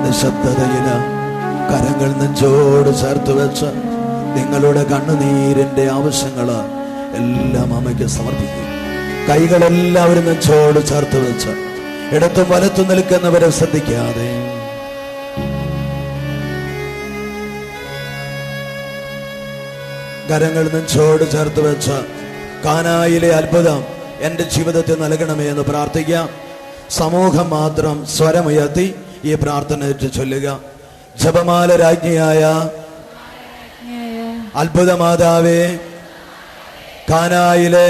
നിശബ്ദതയില് കരങ്ങൾ നെഞ്ചോട് ചേർത്ത് വെച്ച് നിങ്ങളുടെ കണ്ണുനീരിന്റെ ആവശ്യങ്ങള് എല്ലാം അമ്മയ്ക്ക് സമർപ്പിക്കും. കൈകളെല്ലാവരും നെഞ്ചോട് ചേർത്ത് വെച്ച് ഇടത്തും വലത്തും നിൽക്കുന്നവരെ ശ്രദ്ധിക്കാതെ കരങ്ങൾ നെഞ്ചോട് ചേർത്ത് വെച്ച് കാനായിലെ അത്ഭുതം എൻ്റെ ജീവിതത്തിൽ നൽകണമേ എന്ന് പ്രാർത്ഥിക്കാം. സമൂഹം മാത്രം സ്വരമുയർത്തി ഈ പ്രാർത്ഥന ചൊല്ലുക. ജപമാല രാജ്ഞിയായ അത്ഭുതമാതാവേ, കാനായിലെ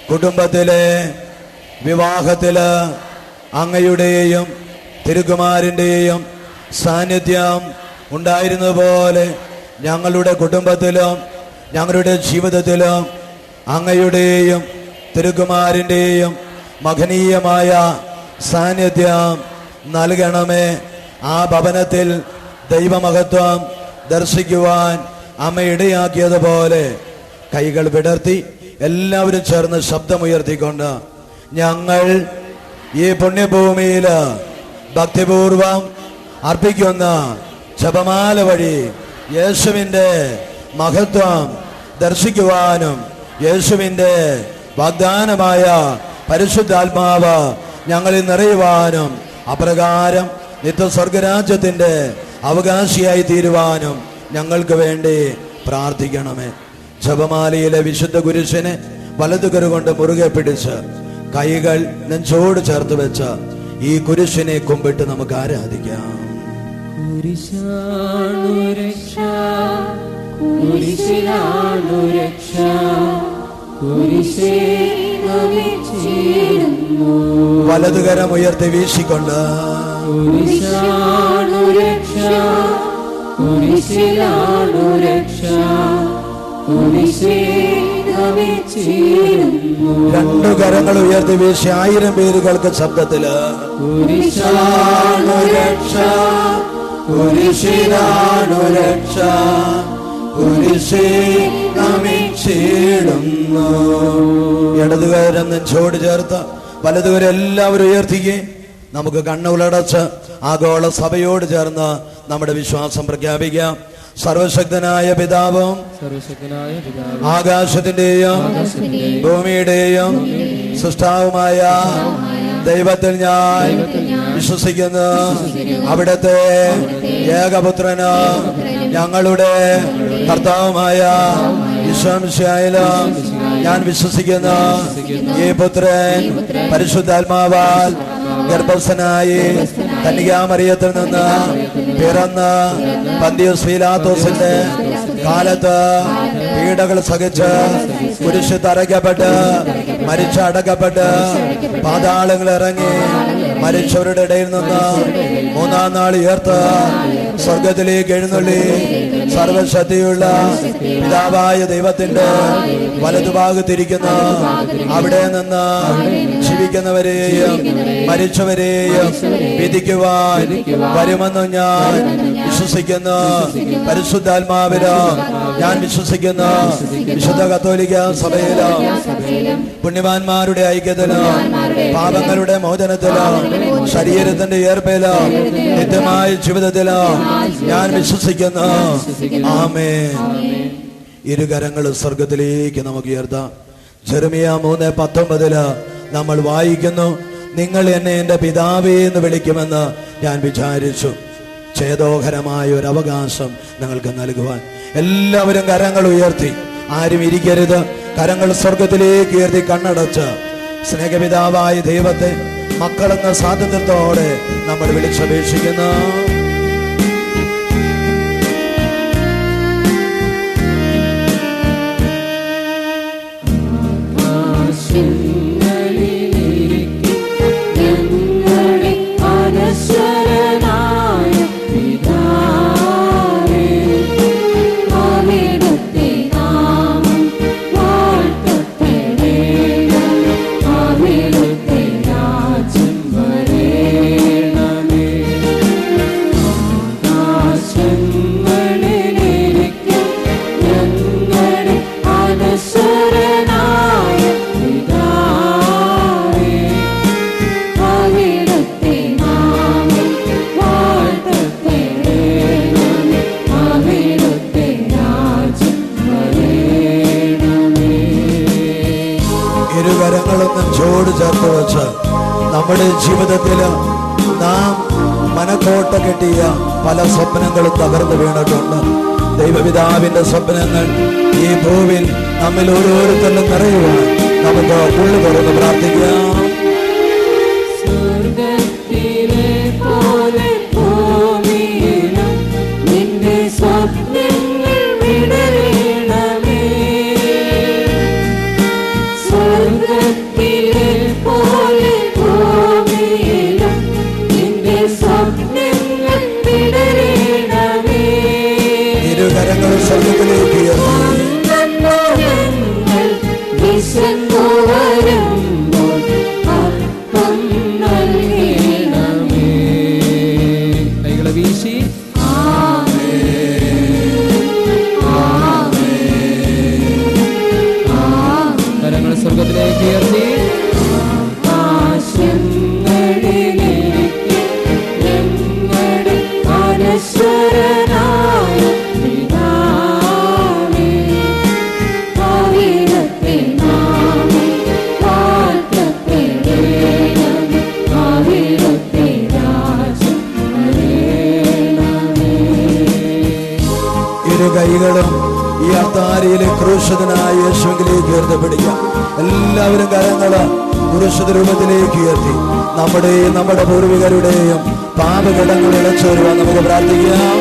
കുടുംബത്തിലെ വിവാഹത്തില് അങ്ങയുടെയും തിരുകുമാരൻ്റെയും സാന്നിധ്യം ഉണ്ടായിരുന്നതുപോലെ ഞങ്ങളുടെ കുടുംബത്തിലും ഞങ്ങളുടെ ജീവിതത്തിലും അങ്ങയുടെയും തിരുകുമാരൻ്റെയും മഹനീയമായ സാന്നിധ്യം നൽകണമേ. ആ ഭവനത്തിൽ ദൈവമഹത്വം ദർശിക്കുവാൻ അമ്മ ഇടയാക്കിയതുപോലെ കൈകൾ വിടർത്തി എല്ലാവരും ചേർന്ന് ശബ്ദമുയർത്തിക്കൊണ്ട് ഞങ്ങൾ ഈ പുണ്യഭൂമിയിൽ ഭക്തിപൂർവം അർപ്പിക്കുന്ന ജപമാല വഴി യേശുവിൻ്റെ മഹത്വം ദർശിക്കുവാനും യേശുവിൻ്റെ വാഗ്ദാനമായ പരിശുദ്ധാത്മാവ് ഞങ്ങളിൽ നിറയുവാനും അപ്രകാരം നിത്യസ്വർഗരാജ്യത്തിൻ്റെ അവകാശിയായി തീരുവാനും ഞങ്ങൾക്ക് വേണ്ടി പ്രാർത്ഥിക്കണമേ. ജപമാലയിലെ വിശുദ്ധ കുരിശിനെ വലതുകരുകൊണ്ട് മുറുകെ പിടിച്ച് കൈകൾ നെഞ്ചോട് ചേർത്ത് വെച്ച് ഈ കുരിശിനെ കുമ്പിട്ട് നമുക്ക് ആരാധിക്കാം. വലതുകരം ഉയർത്തി വീശിക്കൊണ്ട് രണ്ടു കരങ്ങൾ ഉയർത്തി വീശി 1000 പേരുകൾക്ക് ശബ്ദത്തില് ഇടതുകരം നെഞ്ചോട് ചേർത്ത് വലതുകരം എല്ലാവരും ഉയർത്തിക്കേ. നമുക്ക് കണ്ണുകളടച്ച് ആഗോള സഭയോട് ചേർന്ന് നമ്മുടെ വിശ്വാസം പ്രഖ്യാപിക്കാം. സർവശക്തനായ പിതാവും ആകാശത്തിന്റെയും ഭൂമിയുടെയും സൃഷ്ടാവുമായ ദൈവത്തിൽ ഞാൻ വിശ്വസിക്കുന്നു. അവിടുത്തെ ഏകപുത്രന് ഞങ്ങളുടെ കർത്താവുമായ യേശുമിശിഹായിലും ഞാൻ വിശ്വസിക്കുന്നു. ഈ പുത്രൻ പരിശുദ്ധാത്മാവാൽ ഗർഭസ്ഥനായി കന്യകാമറിയത്തിൽ നിന്ന് പിറന്ന് പന്തിയോസ് പീലാത്തോസിന്റെ കാലത്ത് പീഡകൾ സഹിച്ച് കുരിശ് തറയ്ക്കപ്പെട്ട് മരിച്ചടക്കപ്പെട്ട് പാതാളങ്ങൾ ഇറങ്ങി മരിച്ചവരുടെ ഇടയിൽ നിന്ന് 3-ാം നാൾ ഉയർത്ത് സ്വർഗത്തിലേക്ക് എഴുന്നള്ളി സർവശക്തിയുള്ള പിതാവായ ദൈവത്തിന്റെ വലതുഭാഗത്തിരിക്കുന്ന അവിടെ നിന്ന് ജീവിക്കുന്നവരെയും മരിച്ചവരെയും വിധിക്കുവാൻ വരുമെന്ന് ഞാൻ വിശ്വസിക്കുന്നു. പരിശുദ്ധാത്മാവിലോ ഞാൻ വിശ്വസിക്കുന്നു. വിശുദ്ധ കത്തോലിക്ക സഭയിലോ പുണ്യവാന്മാരുടെ ഐക്യത്തിലോ പാപങ്ങളുടെ മോചനത്തിലോ ശരീരത്തിന്റെ ഏർപ്പിലോ നിത്യമായ ജീവിതത്തിലോ ഞാൻ വിശ്വസിക്കുന്നു. ആമേൻ. ഇരുകരങ്ങൾ സ്വർഗത്തിലേക്ക് നമുക്ക് ഉയർത്താം. ജെറമിയ 3:19 നമ്മൾ വായിക്കുന്നു, നിങ്ങൾ എന്നെ എൻ്റെ പിതാവേ എന്ന് വിളിക്കുമെന്ന് ഞാൻ വിചാരിച്ചു. ഛേദോഹരമായ ഒരു അവകാശം നിങ്ങൾക്ക് നൽകുവാൻ എല്ലാവരും കരങ്ങൾ ഉയർത്തി. ആരും ഇരിക്കരുത്. കരങ്ങൾ സ്വർഗത്തിലേക്ക് ഉയർത്തി കണ്ണടച്ച് സ്നേഹപിതാവായ ദൈവത്തെ മക്കളെന്ന സ്വാതന്ത്ര്യത്തോടെ നമ്മൾ വിളിച്ചപേക്ഷിക്കുന്നു. നമ്മുടെ ജീവിതത്തിൽ നാം മനക്കോട്ട കെട്ടിയ പല സ്വപ്നങ്ങളും തകർന്നു വീണിട്ടുണ്ട്. ദൈവപിതാവിന്റെ സ്വപ്നങ്ങൾ ഈ ഭൂവിൽ നമ്മിൽ ഓരോരുത്തരും നിറയുവാൻ നമുക്ക് ഉള്ളു തുറന്ന് പ്രാർത്ഥിക്കാം. സ്വർഗത്തിലേക്ക് ഉയർത്തി കൈകളും ഈ അത്താരിയിലെ ക്രൂശിതനായ യേശുവിലേക്ക് ഉയർത്തി പിടിക്കാം. എല്ലാവരും കരങ്ങള് ക്രൂശിത രൂപത്തിലേക്ക് ഉയർത്തി നമ്മുടെ പൂർവികരുടെയും പാപകടങ്ങൾ ഇളച്ചു വരുവാൻ നമുക്ക് പ്രാർത്ഥിക്കാം.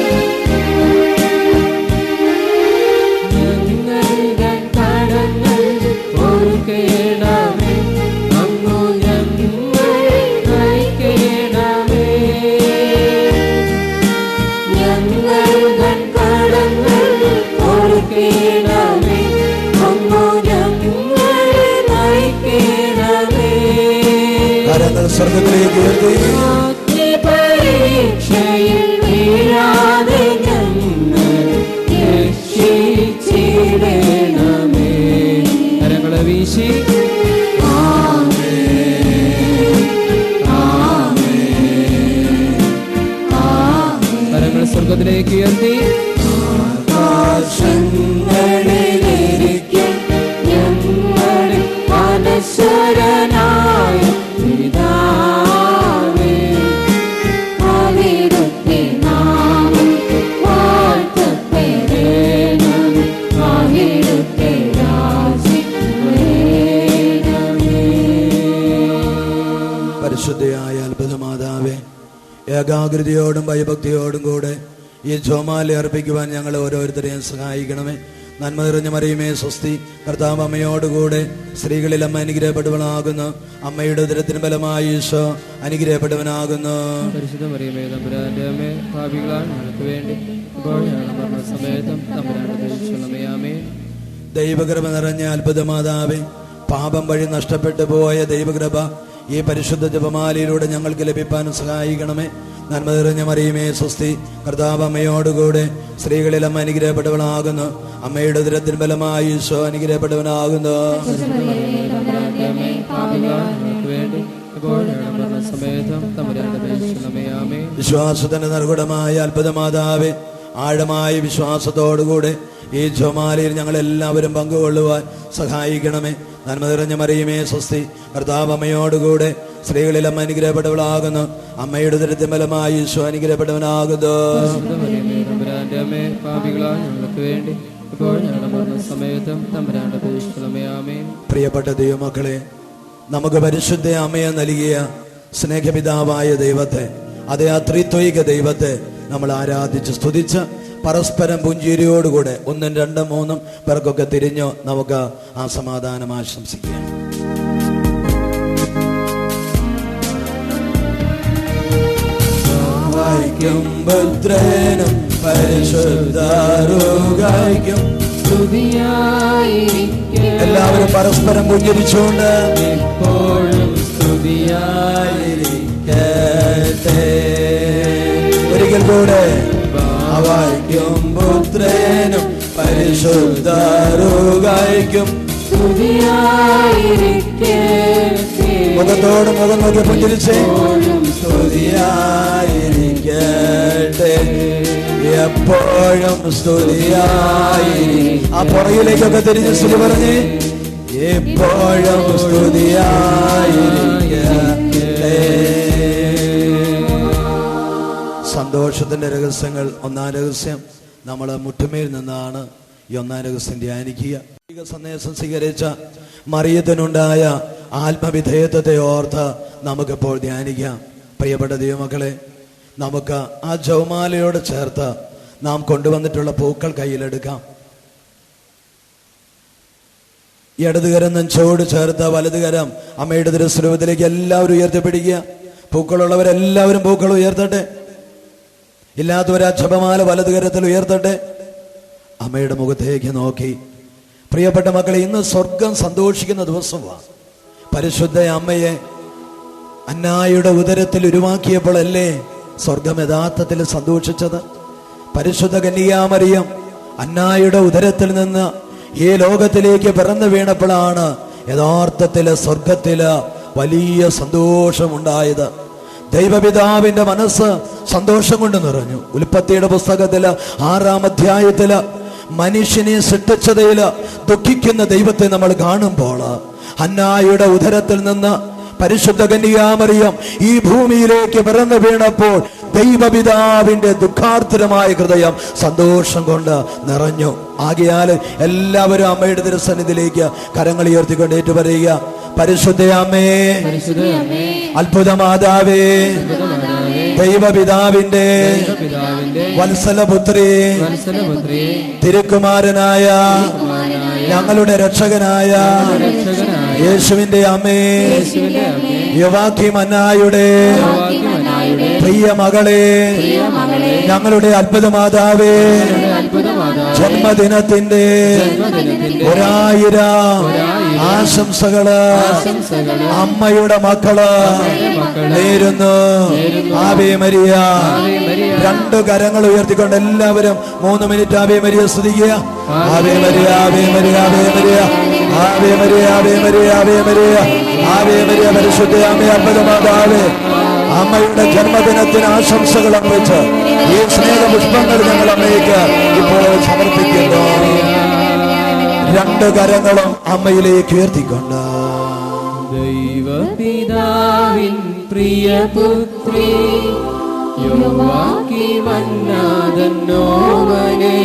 കരങ്ങൾ സ്വർഗത്തിലേക്ക് ഉയർത്തി കരങ്ങളെ വീശി കരങ്ങൾ സ്വർഗത്തിലേക്ക് ഉയർത്തി പരിശുദ്ധയായ അത്ഭുതമാതാവേ, ഏകാഗ്രതയോടും ഭയഭക്തിയോടും കൂടെ ഈ ജോമാല അർപ്പിക്കുവാൻ ഞങ്ങൾ ഓരോരുത്തരെയും സഹായിക്കണമേ. നന്മ നിറഞ്ഞ മറിയമേ സ്വസ്തി, കർത്താവ് അമ്മയോടുകൂടെ സ്ത്രീകളിൽ അമ്മ അനുഗ്രഹപ്പെട്ടവനാകുന്നു. അമ്മയുടെ ഉദരത്തിന് ഫലമായി ഈശോ അനുഗ്രഹപ്പെട്ടവനാകുന്നു. പരിശുദ്ധ മറിയമേ തമ്പുരാന്റെ അമ്മേ, പാപികളായ ഞങ്ങൾക്ക് വേണ്ടി ഇപ്പോൾ ഞങ്ങളുടെ മരണസമയത്തും തമ്പുരാന്റെ അപേക്ഷിക്കണമേ. ആമേൻ. ദൈവകൃപ നിറഞ്ഞ അത്ഭുതമാതാവേ, പാപം വഴി നഷ്ടപ്പെട്ടു പോയ ദൈവകൃപ ഈ പരിശുദ്ധ ജപമാലയിലൂടെ ഞങ്ങൾക്ക് ലഭിക്കാൻ സഹായിക്കണമേ. നന്മ നിറഞ്ഞ മറിയമേ സ്വസ്തി, കർത്താവ് അമ്മയോടുകൂടെ സ്ത്രീകളിൽ അമ്മ അനുഗ്രഹപ്പെട്ടവളാകുന്നു. അമ്മയുടെ ഉദരത്തിൻ ഫലമായി ഈശോ അനുഗ്രഹപ്പെട്ടവനാകുന്നു. വിശ്വാസത്തിന്റെ നിർഗുണമായ അത്ഭുതമാതാവേ, ആഴമായ വിശ്വാസത്തോടുകൂടെ ഈ ജപമാലയിൽ ഞങ്ങൾ എല്ലാവരും പങ്കുകൊള്ളുവാൻ സഹായിക്കണമേ. നന്മ നിറഞ്ഞ മറിയമേ സ്വസ്തി, കർത്താവ് അമ്മയോടുകൂടെ സ്ത്രീകളിൽ അമ്മ അനുഗ്രഹപ്പെട്ടവളാകുന്നു. അമ്മയുടെ ഉദരത്തിൻ ഫലമായി ഈശോ അനുഗ്രഹപ്പെട്ടവനാകുന്നു. പ്രിയപ്പെട്ട ദൈവമക്കളെ, നമുക്ക് പരിശുദ്ധ അമ്മയെ നൽകിയ സ്നേഹപിതാവായ ദൈവത്തെ, അതേ ആ ത്രിത്വൈക ദൈവത്തെ നമ്മൾ ആരാധിച്ച് സ്തുതിച്ച് പരസ്പരം പുഞ്ചിരിയോടുകൂടെ 1, 2, 3 പേർക്കൊക്കെ തിരിഞ്ഞോ നമുക്ക് ആ സമാധാനം ആശംസിക്കാം. എല്ലാവരും പരസ്പരം പുഞ്ചിരിച്ചുകൊണ്ട് എപ്പോഴും സ്തുതിയായിരിക്കട്ടെ. ഒരിക്കൽ കൂടെ അവയ്ക്കും പുത്രനും പരിശുദ്ധരുകയ്ക്കും മുഖത്തോട് മുഖം നോക്കി പുഞ്ചിരിച്ചേ. സ്തുതിയായിരിക്കട്ടെ, എപ്പോഴും സ്തുതിയായി. ആ പുറകിലേക്കൊക്കെ തിരിഞ്ഞ് സ്തുതി പറഞ്ഞ് എപ്പോഴും സ്തുതിയായിരിക്കട്ടെ. സന്തോഷത്തിന്റെ രഹസ്യങ്ങൾ. ഒന്നാം രഹസ്യം നമ്മൾ മുട്ടുമേൽ നിന്നാണ് ഈ ഒന്നാം രഹസ്യം ധ്യാനിക്കുക. സന്ദേശം സ്വീകരിച്ച മറിയത്തിനുണ്ടായ ആത്മവിധേയത്വത്തെ ഓർത്ത് നമുക്കിപ്പോൾ ധ്യാനിക്കാം. പ്രിയപ്പെട്ട ദൈവമക്കളെ, നമുക്ക് ആ ജപമാലയോട് ചേർത്ത് നാം കൊണ്ടുവന്നിട്ടുള്ള പൂക്കൾ കയ്യിലെടുക്കാം. ഇടതുകരം നെഞ്ചോട് ചേർത്ത് വലതുകരം അമ്മയുടെ തിരുസ്വരൂപത്തിലേക്ക് എല്ലാവരും ഉയർത്തിപ്പിടിക്കുക. പൂക്കളുള്ളവരെല്ലാവരും പൂക്കൾ ഉയർത്തട്ടെ. ഇല്ലാത്തവരാ ജപമാല വലതുകരത്തിൽ ഉയർത്തട്ടെ. അമ്മയുടെ മുഖത്തേക്ക് നോക്കി. പ്രിയപ്പെട്ട മക്കളെ, ഇന്ന് സ്വർഗം സന്തോഷിക്കുന്ന ദിവസമാണ്. പരിശുദ്ധ അമ്മയെ അന്നായുടെ ഉദരത്തിൽ ഉരുവാക്കിയപ്പോഴല്ലേ സ്വർഗം യഥാർത്ഥത്തിൽ സന്തോഷിച്ചത്? പരിശുദ്ധ കന്യകാമറിയം അന്നായുടെ ഉദരത്തിൽ നിന്ന് ഈ ലോകത്തിലേക്ക് പിറന്നു വീണപ്പോഴാണ് യഥാർത്ഥത്തില് സ്വർഗത്തില് വലിയ സന്തോഷമുണ്ടായത്. ദൈവപിതാവിന്റെ മനസ്സ് സന്തോഷം കൊണ്ട് നിറഞ്ഞു. ഉൽപ്പത്തിയുടെ പുസ്തകത്തില് 6-ാം അധ്യായത്തില് മനുഷ്യനെ സൃഷ്ടിച്ചതില് ദുഃഖിക്കുന്ന ദൈവത്തെ നമ്മൾ കാണുമ്പോൾ ഹന്നായുടെ ഉദരത്തിൽ നിന്ന് പരിശുദ്ധ കന്യകാമറിയം ഈ ഭൂമിയിലേക്ക് പിറന്നു വീണപ്പോൾ ദൈവപിതാവിന്റെ ദുഃഖാർത്തരമായ ഹൃദയം സന്തോഷം കൊണ്ട് നിറഞ്ഞു. ആകയാൽ എല്ലാവരും അമ്മയുടെ തിരുസന്നിധിയിലേക്ക് കരങ്ങൾ ഉയർത്തിക്കൊണ്ട് ഏറ്റുപറയുക. പരിശുദ്ധ അമ്മേ, അത്ഭുതമാതാവേ, ദൈവപിതാവിന്റെ വത്സലപുത്രി, തിരുക്കുമാരനായ ഞങ്ങളുടെ രക്ഷകനായ യേശുവിന്റെ അമ്മേ, യോവാക്യീം അന്നായുടെ പ്രിയ മകളെ, ഞങ്ങളുടെ അത്ഭുതമാതാവേ, ജന്മദിനത്തിന്റെ 1000 ആശംസകള് അമ്മയുടെ മക്കള് നേരുന്നു. Ave Maria. 2 കരങ്ങൾ ഉയർത്തിക്കൊണ്ട് എല്ലാവരും 3 മിനിറ്റ് ആവേ മരിയ സ്തുതിക്കുക. Ave Maria, Ave Maria, Ave Maria, Ave Maria, Ave Maria, Ave Maria, Ave Maria. പരിശുദ്ധ അമ്മേ, അത്ഭുതമാതാവേ, അമ്മയുടെ ജന്മദിനത്തിന് ആശംസകൾ അർപ്പിച്ച് ഈ സ്നേഹപുഷ്പങ്ങൾ ഞങ്ങൾ അമ്മയ്ക്ക് ഇപ്പോൾ സമർപ്പിക്കുന്നു. 2 കരങ്ങളും അമ്മയിലേക്ക് ഉയർത്തിക്കൊണ്ട്. ദൈവപിതാവിൻ പ്രിയപുത്രി, യോവാക്യീം അന്നാതന്നോമനേ,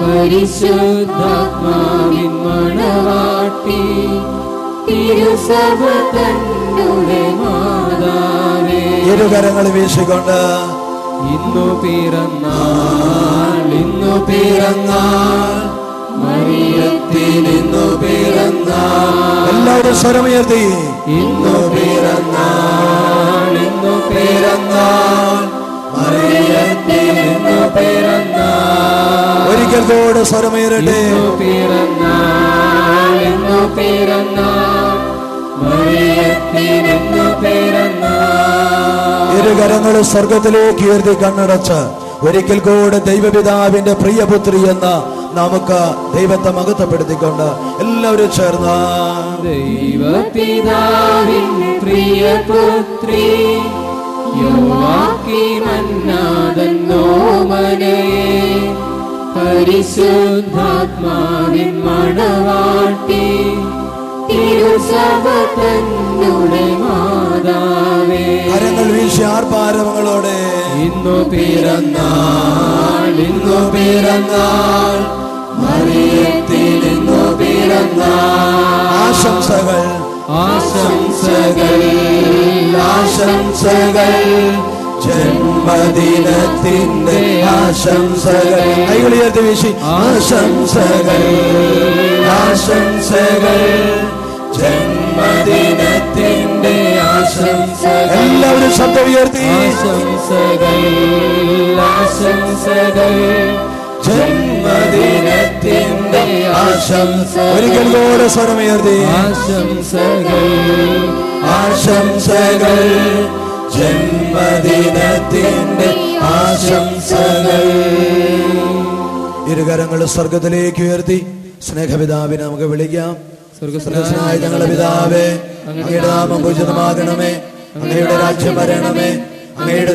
പരിശുദ്ധാത്മാവിൻ മണവാട്ടി, തിരുസഭ തന്നുടെ മാതാവേ. 2 കരങ്ങൾ വീശിക്കൊണ്ട്. ഇന്നു പിറന്നാൾ, ഇന്നു പിറന്നാൾ, മറിയത്തിന് ഇന്നു പിറന്നാൾ. എല്ലാവരും സ്വരമുയർത്തി. ഇന്നു പിറന്നാൾ, ഇന്നു പിറന്നാൾ, മറിയത്തിന് ഇന്നു പിറന്നാൾ. ഒരിക്കൽ കൂടെ സ്വരമുയരട്ടെ. ഇന്നു പിറന്നാൾ, ഇന്നു പിറന്നാൾ, മറിയത്തിന് ഇന്നു പിറന്നാൾ. 2 കരങ്ങൾ സ്വർഗത്തിലേക്ക് ഉയർത്തി കണ്ണടച്ച് ഒരിക്കൽ കൂടെ ദൈവപിതാവിന്റെ പ്രിയപുത്രി എന്ന് നമുക്ക് ദൈവത്തെ മഹത്വപ്പെടുത്തിക്കൊണ്ട് എല്ലാവരും ചേർന്ന്. ദൈവപിതാവിൻ പ്രിയപുത്രി, യോവാക്യീം അന്നാതന്നോമനേ, പരിശുദ്ധാത്മാവിൻ മണവാട്ടി, തിരുസഭ തന്നുടെ മാതാവേ. കരങ്ങൾ വീശി ആർപ്പാരവങ്ങളോടെ. ഇന്നു പിറന്നാൾ, ഇന്നു പിറന്നാൾ, മറിയത്തിന് ഇന്നു പിറന്നാൾ. ആശംസകൾ, ആശംസകൾ, ആശംസകൾ, ജന്മദിനത്തിന്റെ ആശംസകൾ. കൈകൾ ഉയർത്തി വീശി. ആശംസകൾ, ആശംസകൾ, ജന്മദിനത്തിന്റെ ആശംസകൾ. എല്ലാവരും ശബ്ദം ഉയർത്തി. ആശംസകൾ, ആശംസകൾ, ജന്മദിനത്തിന്റെ ആശംസ. ഒരിക്കൽ കൂടെ സ്വരമുയർത്തി. ആശംസകൾ, ആശംസകൾ, ജന്മദിനത്തിന്റെ ആശംസകൾ. 2 കരങ്ങൾ സ്വർഗത്തിലേക്ക് ഉയർത്തി സ്നേഹപിതാവിനെ നമുക്ക് വിളിക്കാം. സ്വർഗസ്ഥനായ ഞങ്ങളുടെ പിതാവേ, അങ്ങയുടെ നാമം പൂജിതമാകണമേ, അങ്ങയുടെ രാജ്യം വരണമേ, അങ്ങയുടെ